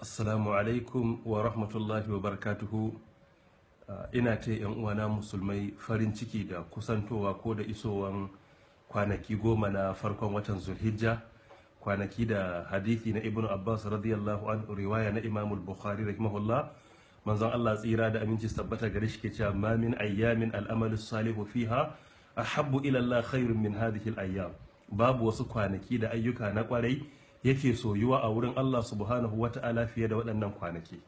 Assalamu alaikum wa rahmatullahi wa barakatuhu. Ina ta yan uwana musulmai farin ciki da kusantowa ko da isowan kwanaki 10 na farkon watan Zulhijja, kwanaki da hadithi na Ibn Abbas radiyallahu anhu, riwaya na Imam Bukhari rahimahullah, manzon Allah tsira da aminci tabbata gare shi ke cewa ma min ayyamin al'amalu salihu fiha ahabbu ila Allah khairun min hadhihi al-ayyam. Babu wasu kwanaki da ayyuka na kwarai yake soyuwa a wurin Allah subhanahu wa ta'ala fiye da waɗannan kwanaki.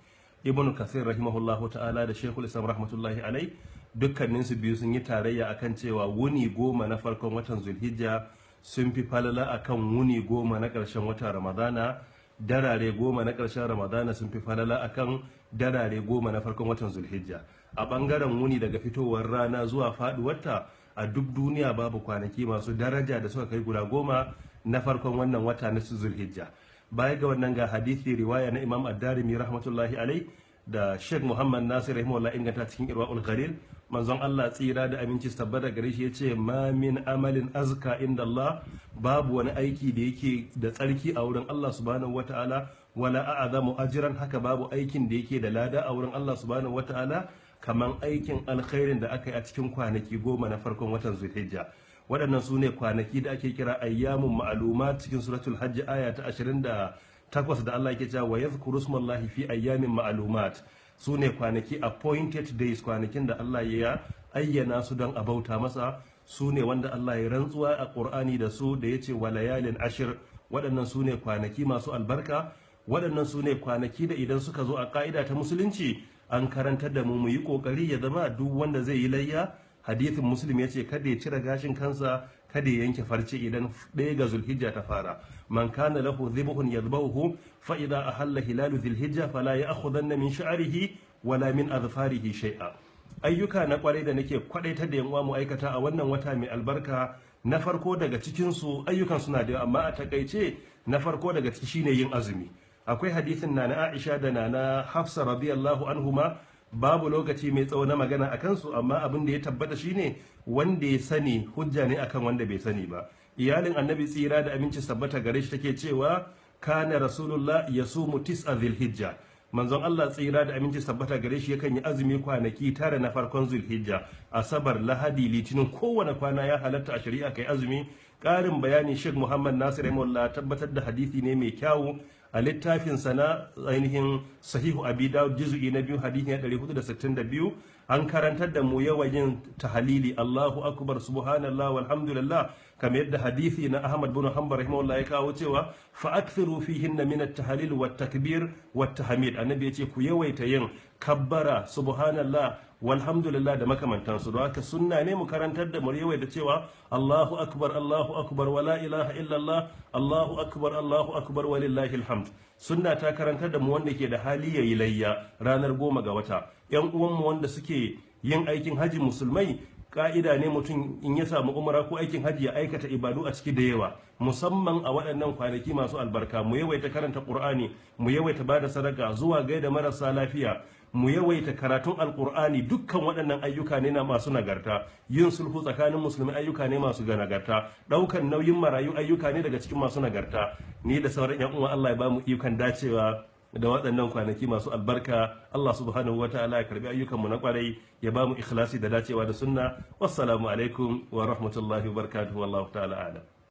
Ibn Kathir rahimahullahu ta'ala da Sheikhul Islam rahmatullahi alai dukkanin su biyu sun yi tarayya akan cewa wuni 10 na farkon watan Zulhijja sun fi falala akan wuni 10 na ƙarshen watan Ramadana, darare 10 na ƙarshen Ramadana sun fi falala akan darare 10 na farkon watan Zulhijja. A ɓangaren wuni daga fitowar rana zuwa faɗuwarta, a duk duniya babu kwanaki masu daraja da suka kai guda 10 na farkon wannan wata na Zulhijja. Baya ga wannan ga hadisi riwaya na Imam Ad-Darimi rahmatullahi alai da Sheikh Muhammad Nasir rahimahullah inganta cikin Irwaul Ghalil, manzon Allah tsira da aminci tabbata gare shi yace ma min amalin azka inda Allah, babu wani aiki da yake da tsarki a wurin Allah subhanahu wataala wala a'zamu ajran, haka babu aikin da yake da lada a wurin Allah subhanahu wataala kaman aikin alkhairin da aka yi a cikin kwanaki 10 na farkon watan Zulhijja. Waɗannan su ne kwanaki da ake kira ayyamun ma'alumat cikin suratul hajj aya ta 28 da Allah yake cewa wa yadhkuru smallahi fi ayyamin ma'alumat. Su ne kwanaki appointed days, kwanakin da Allah ya ayyana su don a bauta masa. Su ne wanda Allah ya rantsuwa a Qur'ani da su da yace wa layalin ashir. Waɗannan su ne kwanaki masu albarka. Waɗannan su ne kwanaki da idan suka zo a ƙa'ida ta musulunci an karantar da mu yi ƙoƙari ya zama duk wanda zai yi layya, hadithin muslim ya ce kada ya cire gashin kansa, kada ya yanke farce idan 1 ga Zulhijja ta fara. Man kana lahu dhibhun yadhbahu fa idha ahalla hilalu Zulhijja fala ya'khudanna min sha'rihi wala min adfarihi shay'a. Ayyuka na kwarai da nake kwadaitar da yan uwa mu aikata a wannan wata mai albarka, na farko daga cikin su ayyukan suna da, amma a takaice na farko daga ciki shine yin azumi. Akwai hadisin na Aisha da na Hafsa radiyallahu anhuma, babu lokaci mai tsawo na magana a kansu, amma abin da ya tabbata shine wanda ya sani hujja ne akan wanda bai sani ba. Iyalin annabi tsira da aminci tabbata gare shi take cewa kana rasulullah yasumu 9 Zulhijja. Manzon Allah tsira da aminci tabbata gare shi yakan yi azumi kwanaki 9 na farkon Zulhijja, asabar, lahadi, litinin, kowane kwana ya halatta a shari'a kai azumi. Ƙarin bayani Sheikh Muhammad Nasir rahimahullah tabbatar da hadisi ne mai kyawu a littafin sana ainihin sahihu abi dawud juz'i na 2 hadisi na 462. an karantar da mu yawan yin tahalili Allahu akbar subhanallah walhamdulillah, kamar yadda hadisi na Ahmad bin Hanbal rahimahullah ya kawo cewa fa akthiru fihinna min at-tahlil wat takbir wat tahmid. Annabi ya ce ku yawaita yin kabbara subhanallah walhamdulillah da makamantansu. Don haka sunna ne mu karantar da mu yawaita cewa Allahu akbar wala ilaha illallah, Allahu akbar walillahi alhamd. Sunna ta karantar da mu wanda ke da hali yayi layya ranar 10 ga wata. Yan uwanmu wanda suke yin aikin haji musulmai, ka'ida ne mutum in ya samu umara ko aikin haji ya aikata ibadu a ciki da yawa, musamman a waɗannan kwanaki masu albarka. Mu yawaita karanta Qur'ani, mu yawaita bada sadaka, zuwa gaida marasa lafiya, mu yawaita karatun alkur'ani. Dukkan waɗannan ayyuka ne na masu nagarta. Yin sulhu tsakanin musulmi ayyuka ne masu ga nagarta. ɗaukan nauyin marayu ayyuka ne daga cikin masu nagarta. Ni da sauran yan uwa Allah ya ba mu ikon dacewa da waɗannan kwanaki masu albarka. Allah subhanahu wa ta'ala ya karbi ayyukanmu na kwarai, ya ba mu ikhlasi da dacewa da sunna. Wassalamu alaikum wa rahmatullahi wa barakatuhu, wallahu ta'ala a'lam.